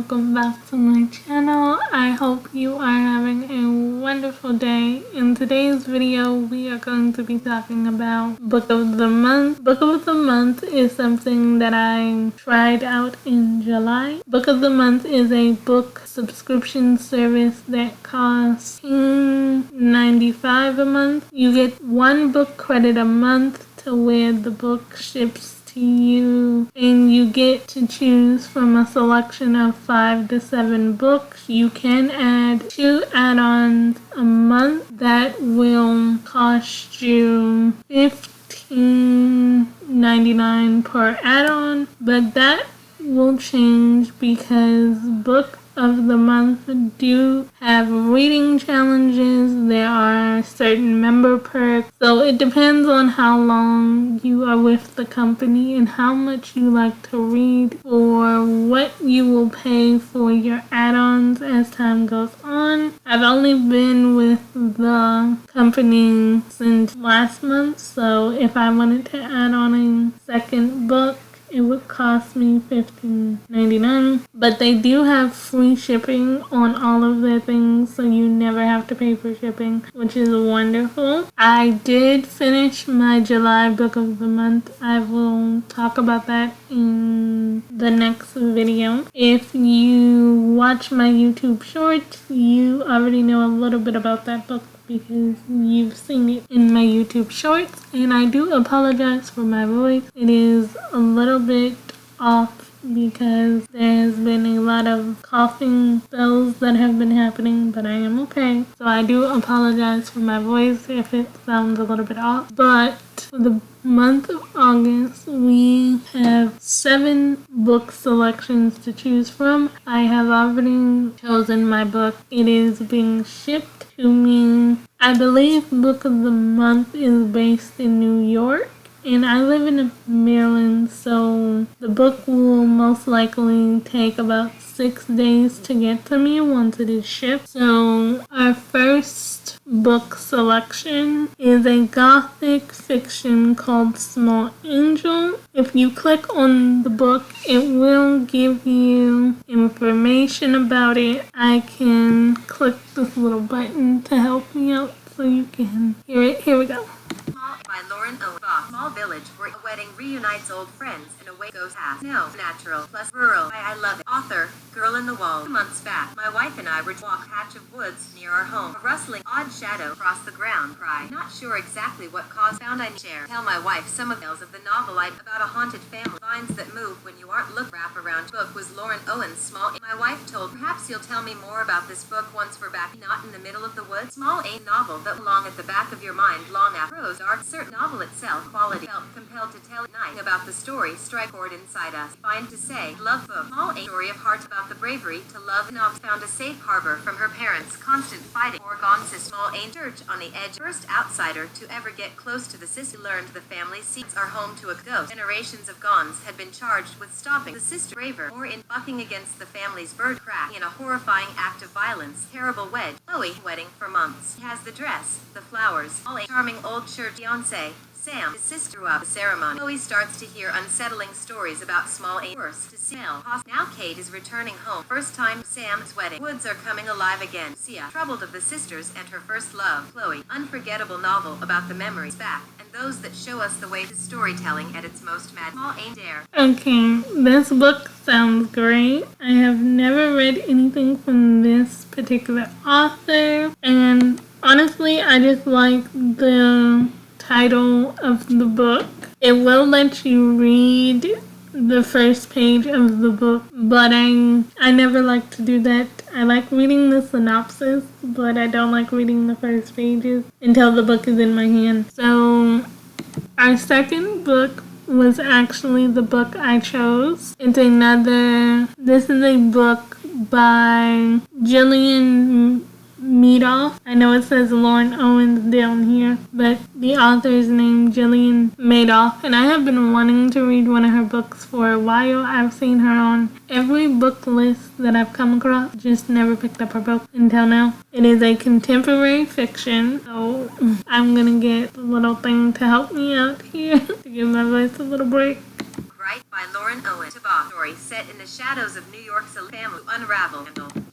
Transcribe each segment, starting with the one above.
welcome back to my channel. I hope you are having a wonderful day. In today's video, we are going to be talking about Book of the Month. Book of the Month is something that I tried out in July. Book of the Month is a book subscription service that costs $10.95 a month. You get one book credit a month to where the book ships to you, and you get to choose from a selection of 5 to 7 books. You can add 2 add-ons a month that will cost you $15.99 per add-on, but that will change because Book of the Month do have reading challenges. There are certain member perks, so it depends on how long you are with the company and how much you like to read, or what you will pay for your add-ons as time goes on. I've only been with the company since last month, so if I wanted to add on a second book, it would cost me $15.99, but they do have free shipping on all of their things, so you never have to pay for shipping, which is wonderful. I did finish my July Book of the Month. I will talk about that in the next video. If you watch my YouTube shorts, you already know a little bit about that book because you've seen it in my YouTube shorts, and I do apologize for my voice. It is a little bit off because there's been a lot of coughing spells that have been happening, but I am okay. So I do apologize for my voice if it sounds a little bit off. But for the month of August, we have 7 book selections to choose from. I have already chosen my book. It is being shipped to me. I believe Book of the Month is based in New York, and I live in Maryland, so the book will most likely take about 6 days to get to me once it is shipped. So our first book selection is a gothic fiction called Small Angel. If you click on the book, it will give you information about it. I can click this little button to help me out so you can hear it. Here we go. By Lauren O. Small village where a wedding reunites old friends and away goes half. No, natural plus rural. I love it. Author, Girl in the Wall. 2 months back, my wife and I were to walk a patch of woods near our home. A rustling, odd shadow crossed the ground. Cry. Not sure exactly what caused. Found I share. Tell my wife some of the tales of the novel about a haunted family. Vines that move when you aren't looking. Wrap around book was Lauren Owen's Small. My wife told, perhaps you'll tell me more about this book once we're back. Not in the middle of the woods. Small a novel that belong at the back of your mind long after. Prose art. Certain novel itself. Quality. Felt compelled to tell at night about the story. Strike chord inside us. Find to say. Love book. Small a story of heart about the bravery to love. Not found a safe harbor from her parents. Constant fighting. Oregon Small a church on the edge. First outsider to ever get close to the sister. Learned the family seats are home to a ghost. Generations of Gons had been charged with stopping the sister braver or in bucking against the family's bird crack in a horrifying act of violence. Terrible wedge. Chloe wedding for months. He has the dress, the flowers, all a charming old church fiance. Sam, his sister, throughout the ceremony. Chloe starts to hear unsettling stories about Small a worse to smell. Now Kate is returning home. First time Sam's wedding. Woods are coming alive again. Sia, troubled of the sisters and her first love. Chloe, unforgettable novel about the memories back and those that show us the way to storytelling at its most mad. Small a dare. Okay, this book sounds great. I have never read anything from this particular author, and honestly, I just like the title of the book. It will let you read the first page of the book, but I never like to do that. I like reading the synopsis, but I don't like reading the first pages until the book is in my hand. So our second book was actually the book I chose. This is a book by Jillian Meadoff. I know it says Lauren Owens down here, but the author is named Jillian Madoff, and I have been wanting to read one of her books for a while. I've seen her on every book list that I've come across, just never picked up her book until now. It is a contemporary fiction, so I'm gonna get a little thing to help me out here to give my voice a little break. Right by Lauren Lauren Owen Tabak story set in the shadows of New York's family unravel.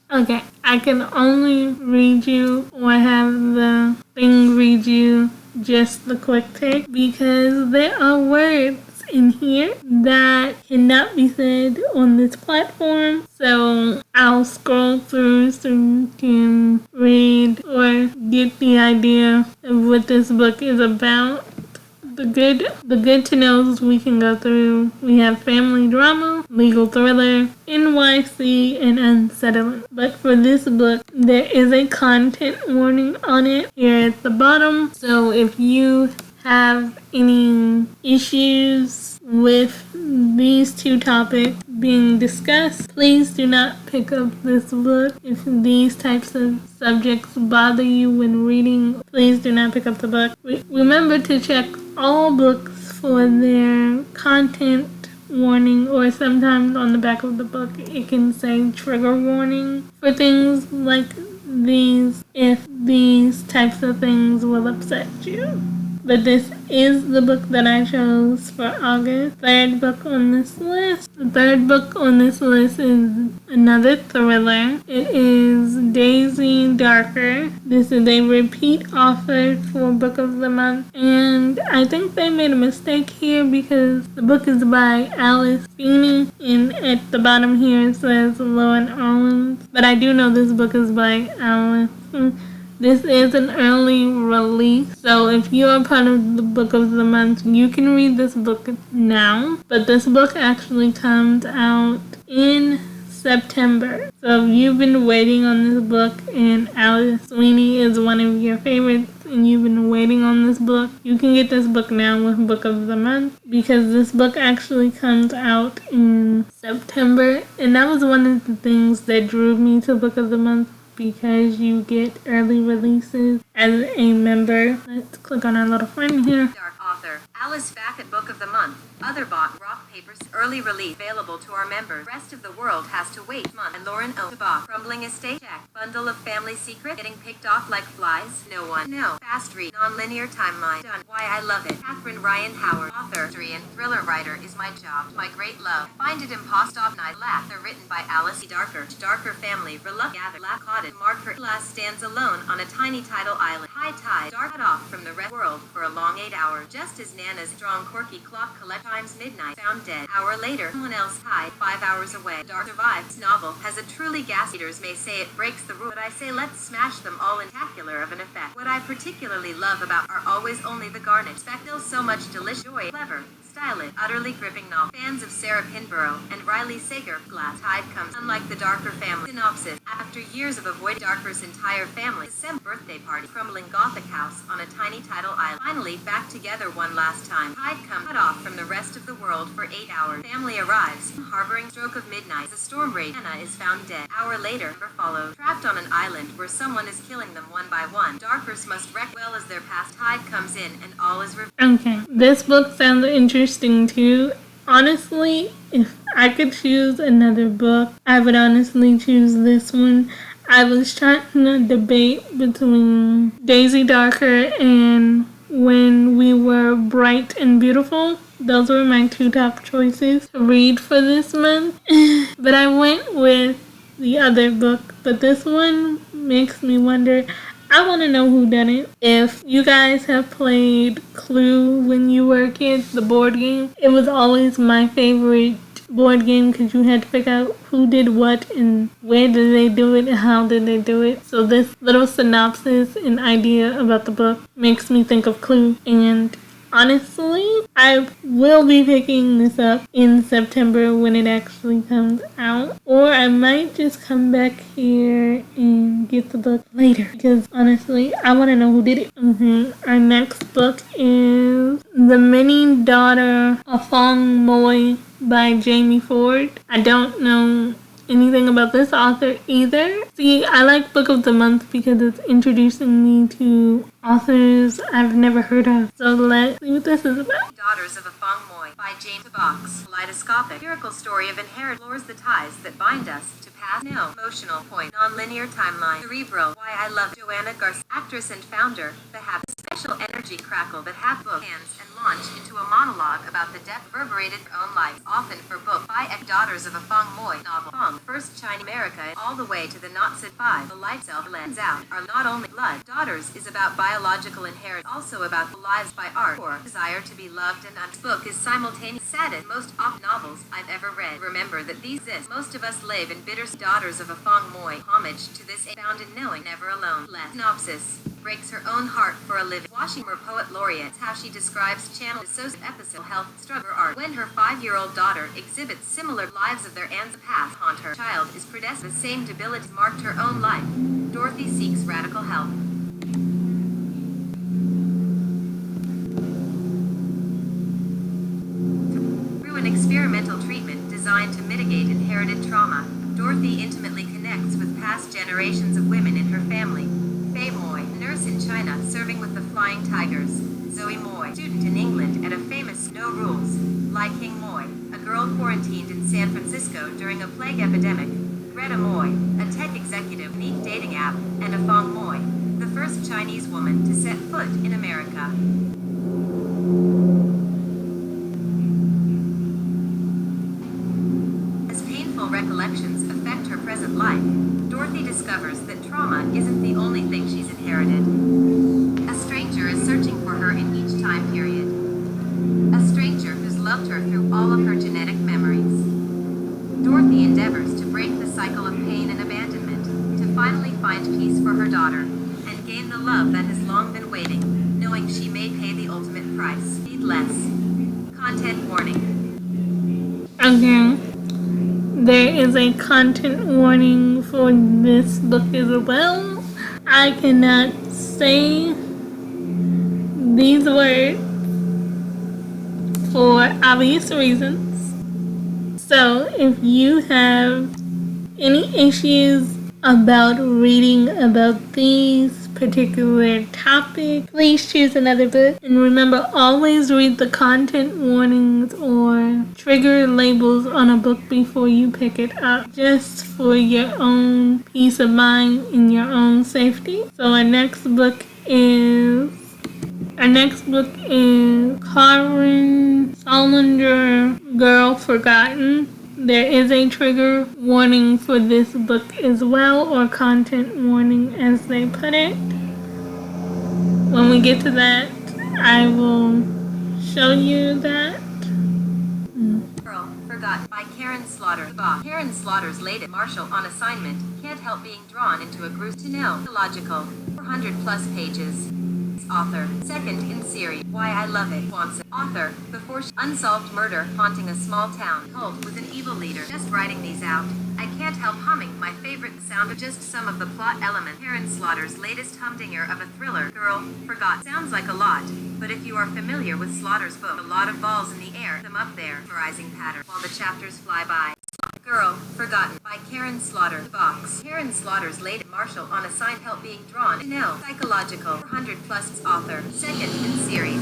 Okay, I can only read you or have the thing read you just the quick take because there are words in here that cannot be said on this platform. So I'll scroll through so you can read or get the idea of what this book is about. The good to knows we can go through. We have family drama, legal thriller, NYC, and unsettling. But for this book, there is a content warning on it here at the bottom. So if you have any issues with these two topics being discussed, please do not pick up this book. If these types of subjects bother you when reading, please do not pick up the book. Remember to check all books for their content warning, or sometimes on the back of the book it can say trigger warning for things like these if these types of things will upset you. But this is the book that I chose for August. Third book on this list. The third book on this list is another thriller. It is Daisy Darker. This is a repeat author for Book of the Month. And I think they made a mistake here because the book is by Alice Feeney. And at the bottom here it says Lauren Owens. But I do know this book is by Alice. This is an early release, so if you are part of the Book of the Month, you can read this book now. But this book actually comes out in September. So if you've been waiting on this book and Alice Sweeney is one of your favorites and you've been waiting on this book, you can get this book now with Book of the Month because this book actually comes out in September. And that was one of the things that drew me to Book of the Month, because you get early releases as a member. Let's click on our little friend here. Dark author Alice back at Book of the Month. Other bought rock papers early release available to our members. Rest of the world has to wait month. And Lauren O. Tabak. Crumbling estate check. Bundle of family secret getting picked off like flies. No one. No. Fast read. Non-linear timeline. Done. Why I love it. Catherine Ryan Howard. Author, history, and thriller writer is my job. My great love. Find it impossible. Night laugh. They're written by Alice E. Darker. Darker family. Reluctant gather. Laugh caught it. Mark Glass stands alone on a tiny tidal island. High tide. Dark cut off from the rest world for a long 8 hours. Just as Nana's strong quirky clock collect times midnight. Found dead. Hour later, someone else died 5 hours away. Dark survives. Novel has a truly gas eaters may say it breaks the rule, but I say let's smash them all in spectacular of an effect. What I particularly love about are always only the garnet. Still so much delicious joy, clever, stylish, utterly gripping novel. Fans of Sarah Pinborough and Riley Sager, Glass Tide comes. Unlike the Darker family. Synopsis. After years of avoiding Darker's entire family, December birthday party, crumbling Gothic house on a tiny tidal island. Finally back together one last time. Tide comes cut off from the rest of the world for 8 hours. Family arrives, harboring stroke of midnight. The storm rage. Anna is found dead. Hour later, follows. Trapped on an island where someone is killing them one by one. Darkers must wreck well as their past. Tide comes in and all is reversed. Okay, this book sounds interesting too. Honestly, if I could choose another book, I would honestly choose this one. I was trying to debate between Daisy Darker and When We Were Bright and Beautiful. Those were my two top choices to read for this month. But I went with the other book. But this one makes me wonder. I want to know who done it. If you guys have played Clue when you were kids, the board game, it was always my favorite board game because you had to figure out who did what and where did they do it and how did they do it. So this little synopsis and idea about the book makes me think of Clue. And honestly, I will be picking this up in September when it actually comes out. Or I might just come back here and get the book later. Because honestly, I want to know who did it. Our next book is The Minnie Daughter of Fong by Jamie Ford. I don't know anything about this author either. See, I like Book of the Month because it's introducing me to authors I've never heard of. So let's see what this is about. Daughters of a Fong by James Box. Kaleidoscopic. Lyrical story of inherit lures the ties that bind us to past. No. Emotional point. Non-linear timeline. Cerebral. Why I love it. Joanna Garcia. Actress and founder. The Habit. Special energy crackle that have book hands and launch into a monologue about the depth reverberated her own life, often for book by Daughters of a Fong Moy novel. Fong, first Chinese America, all the way to the Nazi 5. The life self lens out are not only blood. Daughters is about biological inheritance, also about the lives by art or desire to be loved, and this book is simultaneously saddest most op novels I've ever read. Remember that these exist. Most of us live in bitter Daughters of a Fong Moy. Homage to this found in knowing never alone. Less synopsis. Breaks her own heart for a living. Washington Poet Laureate, how she describes channel associate episode health struggle art. When her 5-year-old daughter exhibits similar lives of their ancestors past haunt her child is predestined. The same debility marked her own life. Dorothy seeks radical help. Through an experimental treatment designed to mitigate inherited trauma, Dorothy intimately connects with past generations of women in her family. Faye Moy, nurse in China serving with the Flying Tigers. Zoe Moy, student in England at a famous No Rules. Lai King Moy, a girl quarantined in San Francisco during a plague epidemic. Greta Moy, a tech executive, unique dating app, and a Fong Moy, the first Chinese woman to set foot in America. As painful recollections affect her present life, Dorothy discovers that trauma isn't the only thing she's inherited. A stranger is searching for her in each time period. A stranger who's loved her through all of her genetic memories. Dorothy endeavors to break the cycle of pain and abandonment, to finally find peace for her daughter, and gain the love that has long been waiting, knowing she may pay the ultimate price. Need less. Content warning. Okay. There is a content warning for this book as well. I cannot say these words for obvious reasons. So if you have any issues about reading about these particular topics, please choose another book. And remember, always read the content warnings or trigger labels on a book before you pick it up, just for your own peace of mind and your own safety. So our next book is Karen Solander, Girl Forgotten. There is a trigger warning for this book as well, or content warning as they put it. When we get to that, I will show you that. Girl Forgotten by Karen Slaughter. Karen Slaughter's latest Marshall on assignment can't help being drawn into a gruesome, illogical, 400 plus pages. Author. Second in series. Why I Love It. Swanson. Author. Before unsolved murder haunting a small town. Cult with an evil leader. Just writing these out, I can't help humming my favorite sound of just some of the plot elements. Karen Slaughter's latest humdinger of a thriller. Girl Forgot. Sounds like a lot, but if you are familiar with Slaughter's book, a lot of balls in the air, them up there, memorizing pattern, while the chapters fly by. Girl Forgotten by Karen Slaughter. Box. Karen Slaughter's latest Marshall on a sign help being drawn to know. Psychological. 400 plus author. Second in series.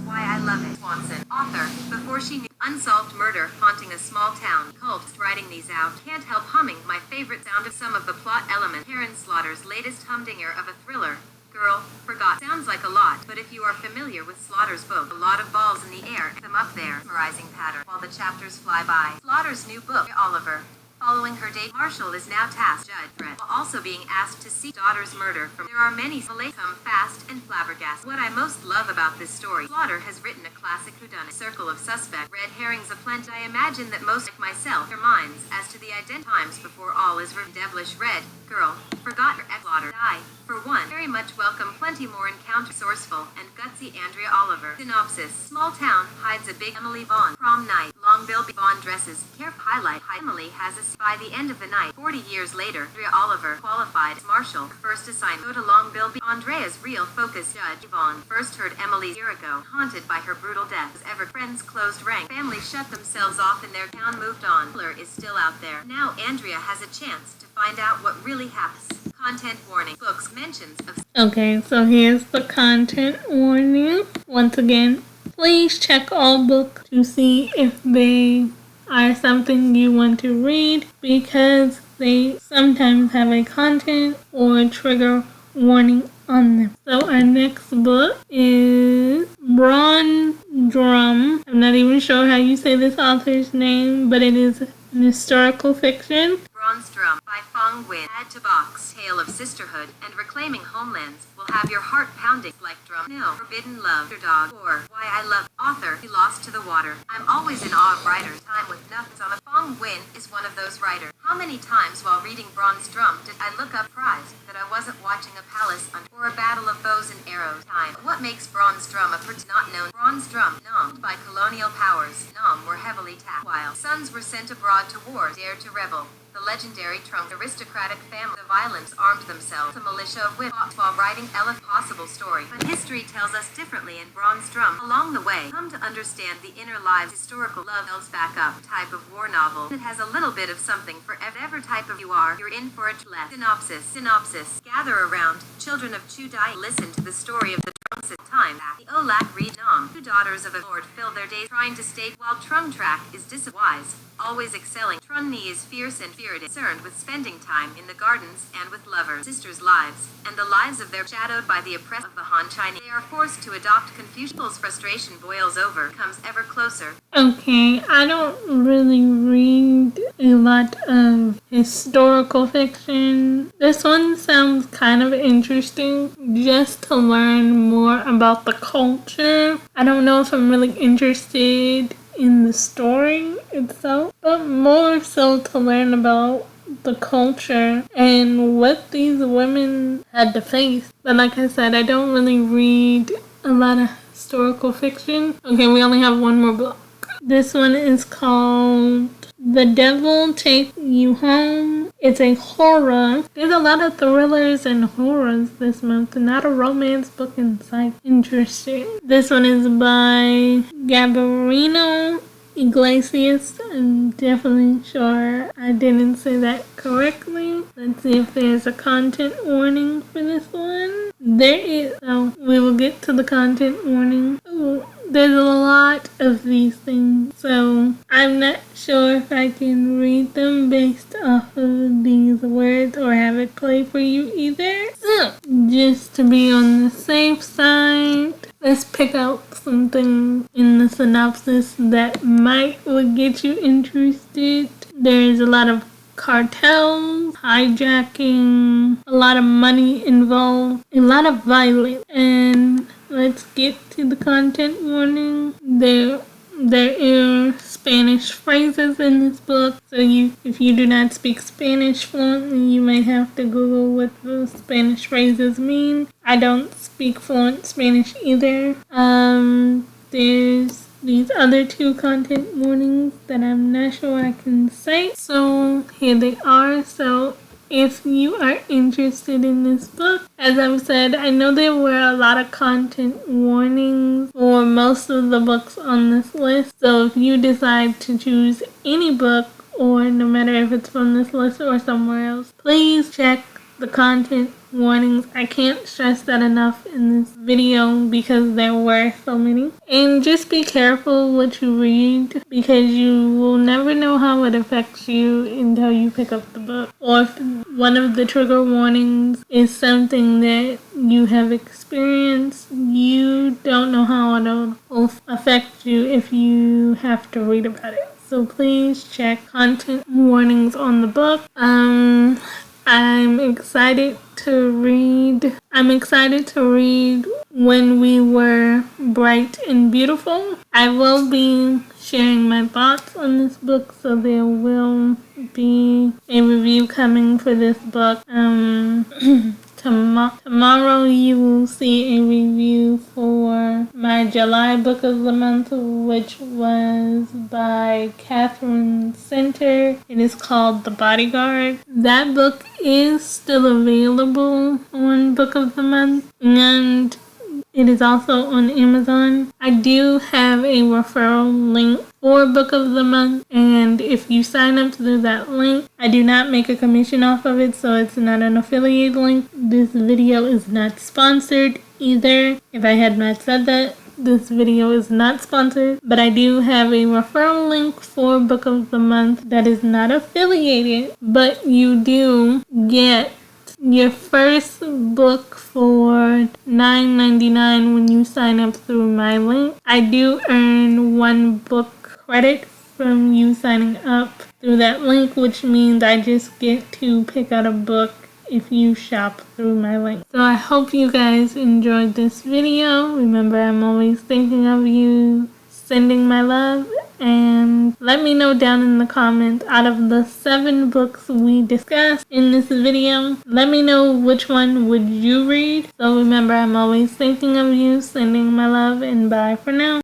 Why I Love It. Swanson. Author. Before she knew. Unsolved murder haunting a small town. Cult. Writing these out. Can't help humming my favorite sound of some of the plot elements. Karen Slaughter's latest humdinger of a thriller. Girl Forgot. Sounds like a lot, but if you are familiar with Slaughter's book, a lot of balls in the air, them up there, memorizing pattern, while the chapters fly by. Slaughter's new book, Oliver. Following her date, Marshall is now tasked Judge Brett, while also being asked to seek daughter's murder from. There are many come fast and flabbergasted. What I most love about this story, Slaughter has written a classic whodunit. Circle of suspect, red herrings aplenty. I imagine that most like myself, their minds as to the times before all is written. Devilish red, girl, forgot her ex-Slaughter, die. For one, very much welcome plenty more encounter. Resourceful and gutsy Andrea Oliver. Synopsis. Small town hides a big Emily Vaughn. Prom night. Long Bill Vaughn dresses. Careful highlight. Emily has a by the end of the night. 40 years later, Andrea Oliver qualified as Marshall. First assignment. Go to Long Bill. Andrea's real focus. Judge Vaughn first heard Emily a year ago. Haunted by her brutal death. As ever, friends closed rank. Families shut themselves off and their town moved on. Killer is still out there. Now Andrea has a chance to find out what really happens. Content warning. Books mentions of. Okay, so here's the content warning. Once again, please check all books to see if they are something you want to read, because they sometimes have a content or a trigger warning on them. So our next book is Bronze Draw even sure how you say this author's name, but it is an historical fiction. Bronze Drum by Fong. Add to box. Tale of sisterhood and reclaiming homelands will have your heart pounding like drum. No. Forbidden Love. Dog. Or Why I Love. Author. He Lost to the Water. I'm always in awe of writers. Time with nothing on a Fong is one of those writers. How many times while reading Bronze Drum did I look up surprised that I wasn't watching a palace or a battle of bows and arrows? Time. What makes Bronze Drum a not known? Bronze Drum. Nom. By colonial powers. Nom were heavily taxed. While sons were sent abroad to war, dared to rebel. The legendary Trump aristocratic family of violence armed themselves. The militia of wit while writing Ella's possible story. But history tells us differently in Bronze Drum. Along the way, come to understand the inner lives historical love tells back up type of war novel. It has a little bit of something for whatever type of you are. You're in for a left. Synopsis. Gather around, children of Chudai. Listen to the story of the Trunks at time. The Olak read Nom. Two daughters of a lord fill their days trying to stay while Trung Track is wise. Always excelling. Trunni is fierce and concerned with spending time in the gardens and with lovers, sisters' lives, and the lives of their shadowed by the oppressed of the Han Chinese. They are forced to adopt Confucius. Frustration boils over, comes ever closer. Okay, I don't really read a lot of historical fiction. This one sounds kind of interesting just to learn more about the culture. I don't know if I'm really interested in the story itself, but more so to learn about the culture and what these women had to face. But like I said, I don't really read a lot of historical fiction. Okay, we only have one more book. This one is called The Devil Take You Home. It's a horror. There's a lot of thrillers and horrors this month, not a romance book in sight. Interesting. This one is by Gabrielino Iglesias. I'm definitely sure I didn't say that correctly. Let's see if there's a content warning for this one. There is. Oh, we will get to the content warning. Ooh, there's a lot of these things, so I'm not sure if I can read them based off of these words or have it play for you either. So, just to be on the safe side, let's pick out something in the synopsis that would get you interested. There's a lot of cartels, hijacking, a lot of money involved, a lot of violence, and let's get to the content warning. There are Spanish phrases in this book, so if you do not speak Spanish fluently, you might have to Google what those Spanish phrases mean. I don't speak fluent Spanish either. There's these other two content warnings that I'm not sure I can say. So here they are. So if you are interested in this book, as I've said, I know there were a lot of content warnings for most of the books on this list. So if you decide to choose any book, or no matter if it's from this list or somewhere else, please check the content warnings. I can't stress that enough in this video because there were so many. And just be careful what you read, because you will never know how it affects you until you pick up the book. Or if one of the trigger warnings is something that you have experienced, you don't know how it'll affect you if you have to read about it. So please check content warnings on the book. I'm excited to read When We Were Bright and Beautiful. I will be sharing my thoughts on this book, so there will be a review coming for this book. Tomorrow you will see a review for my July book of the month, which was by Catherine Center. It is called The Bodyguard. That book is still available on Book of the Month, and it is also on Amazon. I do have a referral link for Book of the Month, and if you sign up through that link, I do not make a commission off of it, so it's not an affiliate link. This video is not sponsored either. If I had not said that, this video is not sponsored, but I do have a referral link for Book of the Month that is not affiliated, but you do get your first book for $9.99 when you sign up through my link. I do earn 1 book credit from you signing up through that link, which means I just get to pick out a book if you shop through my link. So I hope you guys enjoyed this video. Remember, I'm always thinking of you, sending my love, and let me know down in the comments, out of the 7 books we discussed in this video, let me know which one would you read. So remember, I'm always thinking of you, sending my love, and bye for now.